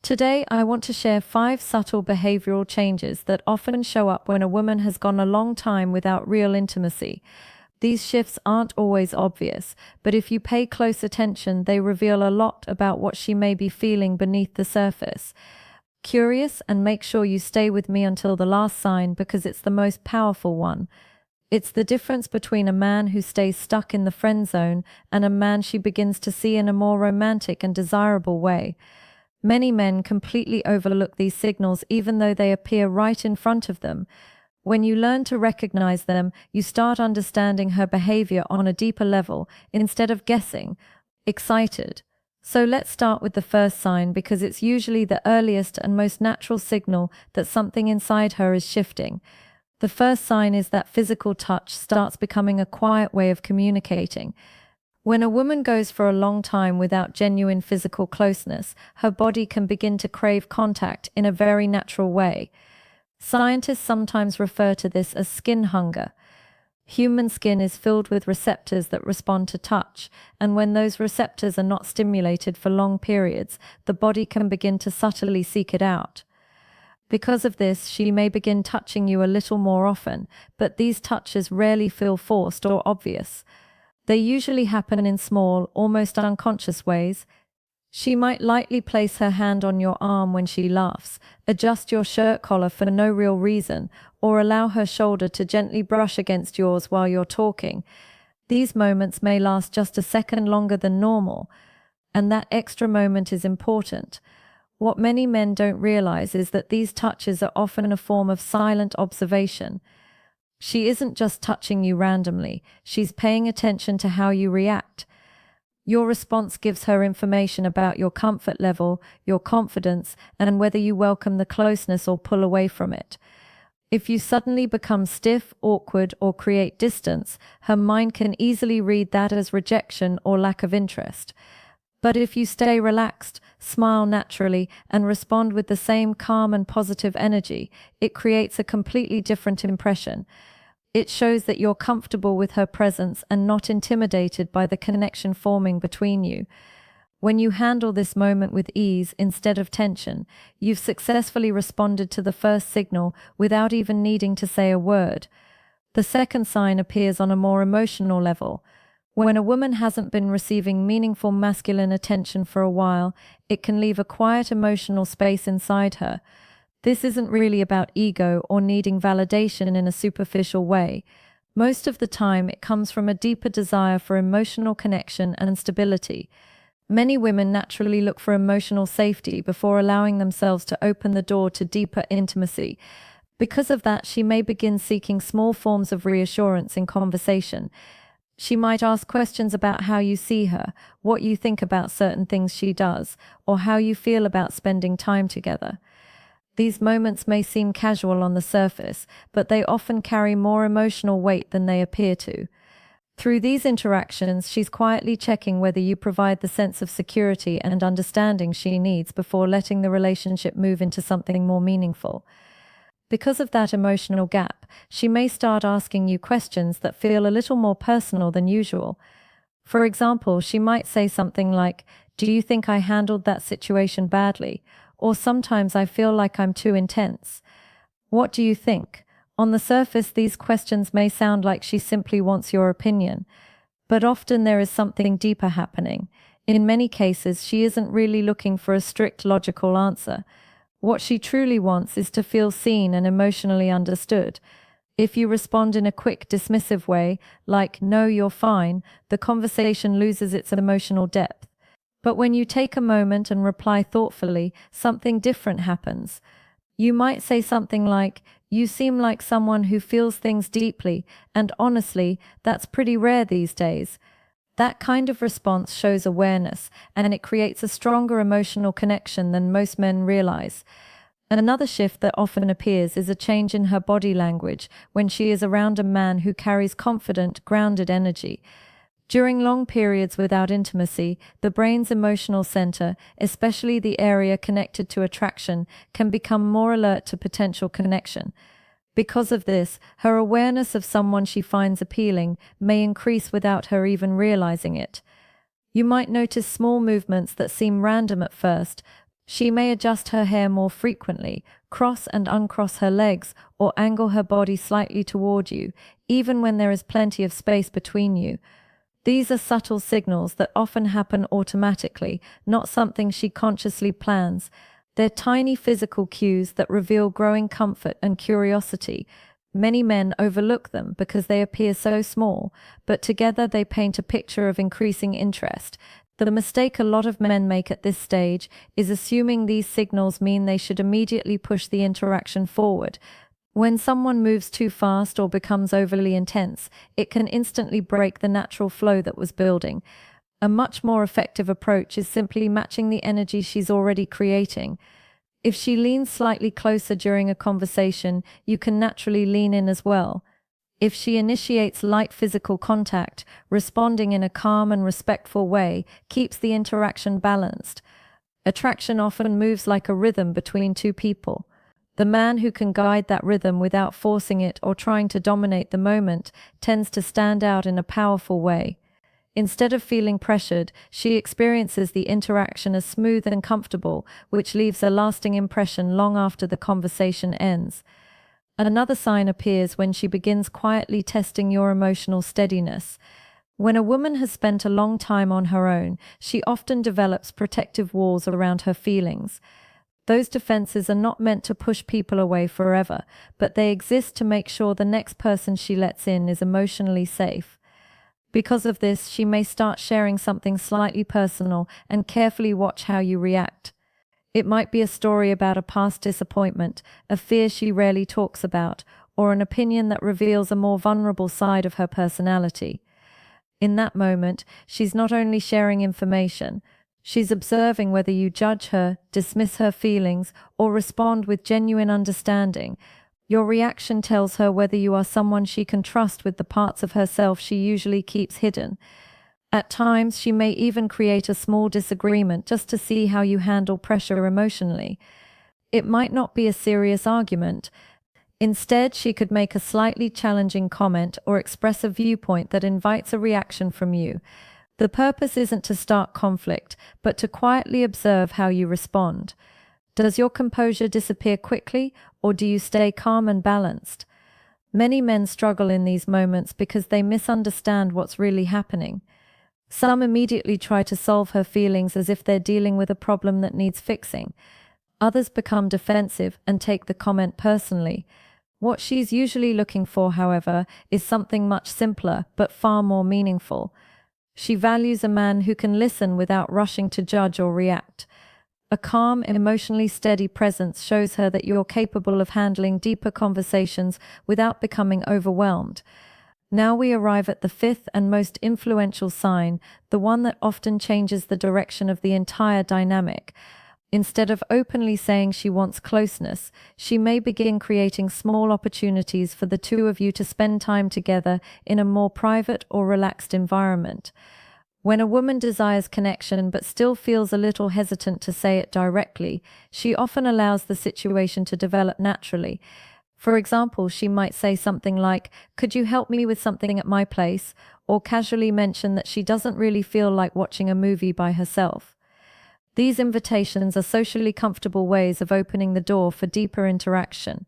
Today, I want to share 5 subtle behavioral changes that often show up when a woman has gone a long time without real intimacy. These shifts aren't always obvious, but if you pay close attention, they reveal a lot about what she may be feeling beneath the surface. Curious, and make sure you stay with me until the last sign because it's the most powerful one. It's the difference between a man who stays stuck in the friend zone and a man she begins to see in a more romantic and desirable way. Many men completely overlook these signals even though they appear right in front of them. When you learn to recognize them, you start understanding her behavior on a deeper level instead of guessing. Excited. So let's start with the first sign because it's usually the earliest and most natural signal that something inside her is shifting. The first sign is that physical touch starts becoming a quiet way of communicating. When a woman goes for a long time without genuine physical closeness, her body can begin to crave contact in a very natural way. Scientists sometimes refer to this as skin hunger. Human skin is filled with receptors that respond to touch, and when those receptors are not stimulated for long periods, the body can begin to subtly seek it out. Because of this, she may begin touching you a little more often, but these touches rarely feel forced or obvious. They usually happen in small, almost unconscious ways. She might lightly place her hand on your arm when she laughs, adjust your shirt collar for no real reason, or allow her shoulder to gently brush against yours while you're talking. These moments may last just a second longer than normal, and that extra moment is important. What many men don't realize is that these touches are often a form of silent observation. She isn't just touching you randomly, she's paying attention to how you react. Your response gives her information about your comfort level, your confidence, and whether you welcome the closeness or pull away from it. If you suddenly become stiff, awkward, or create distance, her mind can easily read that as rejection or lack of interest. But if you stay relaxed, smile naturally, and respond with the same calm and positive energy, it creates a completely different impression. It shows that you're comfortable with her presence and not intimidated by the connection forming between you. When you handle this moment with ease instead of tension, you've successfully responded to the first signal without even needing to say a word. The second sign appears on a more emotional level. When a woman hasn't been receiving meaningful masculine attention for a while, it can leave a quiet emotional space inside her. This isn't really about ego or needing validation in a superficial way. Most of the time, it comes from a deeper desire for emotional connection and stability. Many women naturally look for emotional safety before allowing themselves to open the door to deeper intimacy. Because of that, she may begin seeking small forms of reassurance in conversation. She might ask questions about how you see her, what you think about certain things she does, or how you feel about spending time together. These moments may seem casual on the surface, but they often carry more emotional weight than they appear to. Through these interactions, she's quietly checking whether you provide the sense of security and understanding she needs before letting the relationship move into something more meaningful. Because of that emotional gap, she may start asking you questions that feel a little more personal than usual. For example, she might say something like, "Do you think I handled that situation badly?" Or "Sometimes I feel like I'm too intense. What do you think?" On the surface, these questions may sound like she simply wants your opinion, but often there is something deeper happening. In many cases, she isn't really looking for a strict logical answer. What she truly wants is to feel seen and emotionally understood. If you respond in a quick, dismissive way, like "No, you're fine," the conversation loses its emotional depth. But when you take a moment and reply thoughtfully, something different happens. You might say something like, "You seem like someone who feels things deeply, and honestly, that's pretty rare these days." That kind of response shows awareness, and it creates a stronger emotional connection than most men realize. Another shift that often appears is a change in her body language when she is around a man who carries confident, grounded energy. During long periods without intimacy, the brain's emotional center, especially the area connected to attraction, can become more alert to potential connection. Because of this, her awareness of someone she finds appealing may increase without her even realizing it. You might notice small movements that seem random at first, She may adjust her hair more frequently, cross and uncross her legs, or angle her body slightly toward you, even when there is plenty of space between you. These are subtle signals that often happen automatically, not something she consciously plans. They're tiny physical cues that reveal growing comfort and curiosity. Many men overlook them because they appear so small, but together they paint a picture of increasing interest. The mistake a lot of men make at this stage is assuming these signals mean they should immediately push the interaction forward. When someone moves too fast or becomes overly intense, it can instantly break the natural flow that was building. A much more effective approach is simply matching the energy she's already creating. If she leans slightly closer during a conversation, you can naturally lean in as well. If she initiates light physical contact, responding in a calm and respectful way keeps the interaction balanced. Attraction often moves like a rhythm between two people. The man who can guide that rhythm without forcing it or trying to dominate the moment tends to stand out in a powerful way. Instead of feeling pressured, she experiences the interaction as smooth and comfortable, which leaves a lasting impression long after the conversation ends. Another sign appears when she begins quietly testing your emotional steadiness. When a woman has spent a long time on her own, she often develops protective walls around her feelings. Those defenses are not meant to push people away forever, but they exist to make sure the next person she lets in is emotionally safe. Because of this, she may start sharing something slightly personal and carefully watch how you react. It might be a story about a past disappointment, a fear she rarely talks about, or an opinion that reveals a more vulnerable side of her personality. In that moment, she's not only sharing information, she's observing whether you judge her, dismiss her feelings, or respond with genuine understanding. Your reaction tells her whether you are someone she can trust with the parts of herself she usually keeps hidden. At times, she may even create a small disagreement just to see how you handle pressure emotionally. It might not be a serious argument. Instead, she could make a slightly challenging comment or express a viewpoint that invites a reaction from you. The purpose isn't to start conflict, but to quietly observe how you respond. Does your composure disappear quickly, or do you stay calm and balanced? Many men struggle in these moments because they misunderstand what's really happening. Some immediately try to solve her feelings as if they're dealing with a problem that needs fixing. Others become defensive and take the comment personally. What she's usually looking for, however, is something much simpler but far more meaningful. She values a man who can listen without rushing to judge or react. A calm, emotionally steady presence shows her that you're capable of handling deeper conversations without becoming overwhelmed. Now we arrive at the fifth and most influential sign, the one that often changes the direction of the entire dynamic. Instead of openly saying she wants closeness, she may begin creating small opportunities for the two of you to spend time together in a more private or relaxed environment. When a woman desires connection but still feels a little hesitant to say it directly, she often allows the situation to develop naturally. For example, she might say something like, "Could you help me with something at my place?" or casually mention that she doesn't really feel like watching a movie by herself. These invitations are socially comfortable ways of opening the door for deeper interaction.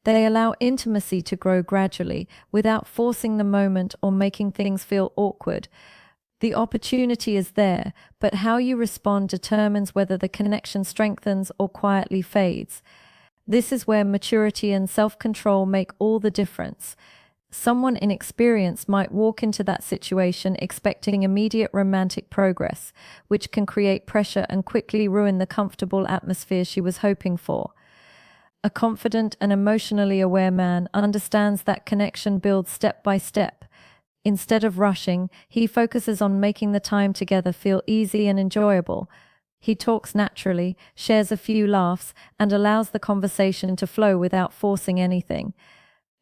They allow intimacy to grow gradually, without forcing the moment or making things feel awkward. The opportunity is there, but how you respond determines whether the connection strengthens or quietly fades. This is where maturity and self-control make all the difference. Someone inexperienced might walk into that situation expecting immediate romantic progress, which can create pressure and quickly ruin the comfortable atmosphere she was hoping for. A confident and emotionally aware man understands that connection builds step by step. Instead of rushing, he focuses on making the time together feel easy and enjoyable. He talks naturally, shares a few laughs, and allows the conversation to flow without forcing anything.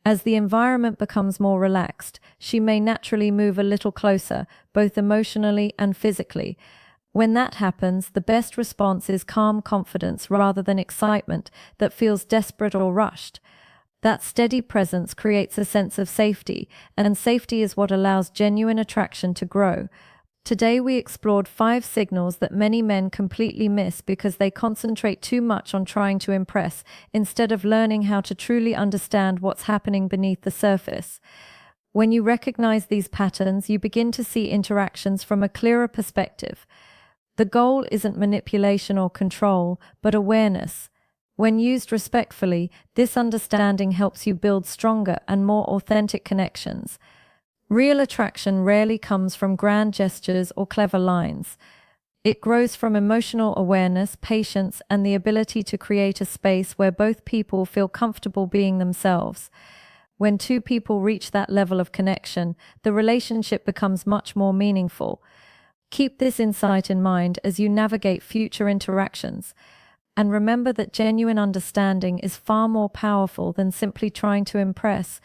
As the environment becomes more relaxed, she may naturally move a little closer, both emotionally and physically. When that happens, the best response is calm confidence rather than excitement that feels desperate or rushed. That steady presence creates a sense of safety, and safety is what allows genuine attraction to grow. Today we explored 5 signals that many men completely miss because they concentrate too much on trying to impress instead of learning how to truly understand what's happening beneath the surface. When you recognize these patterns, you begin to see interactions from a clearer perspective. The goal isn't manipulation or control, but awareness. When used respectfully, this understanding helps you build stronger and more authentic connections. Real attraction rarely comes from grand gestures or clever lines. It grows from emotional awareness, patience, and the ability to create a space where both people feel comfortable being themselves. When two people reach that level of connection, the relationship becomes much more meaningful. Keep this insight in mind as you navigate future interactions. And remember that genuine understanding is far more powerful than simply trying to impress.